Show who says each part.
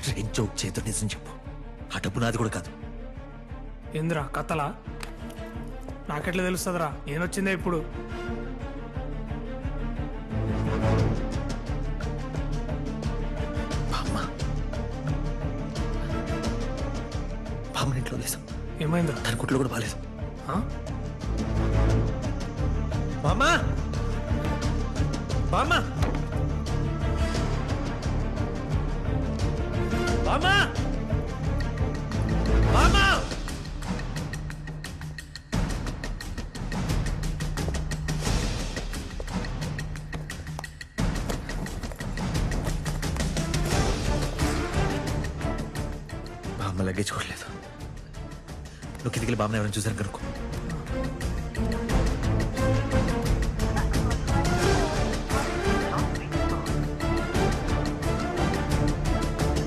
Speaker 1: Train joke చేతో నిజం చెప్పు, ఆ డబ్బు నాది కూడా కాదు.
Speaker 2: ఏందిరా కథలా? నాకెట్లా తెలుస్తుందిరా? నేనొచ్చిందే ఇప్పుడు.
Speaker 1: బామ్మ బామ్మని ఇంట్లో లేదు,
Speaker 2: ఏమైందిరా?
Speaker 1: తన కుట్లో కూడా బాగాలేదు.
Speaker 2: ఆ?
Speaker 1: బామ్మ బామ్మ బామ్మ బామ్మ బామ్మ లగేజ్ కొట్టలేదు. నువ్వు కిందికి బామ్మని ఎవరైనా చూసాను కనుక్కో.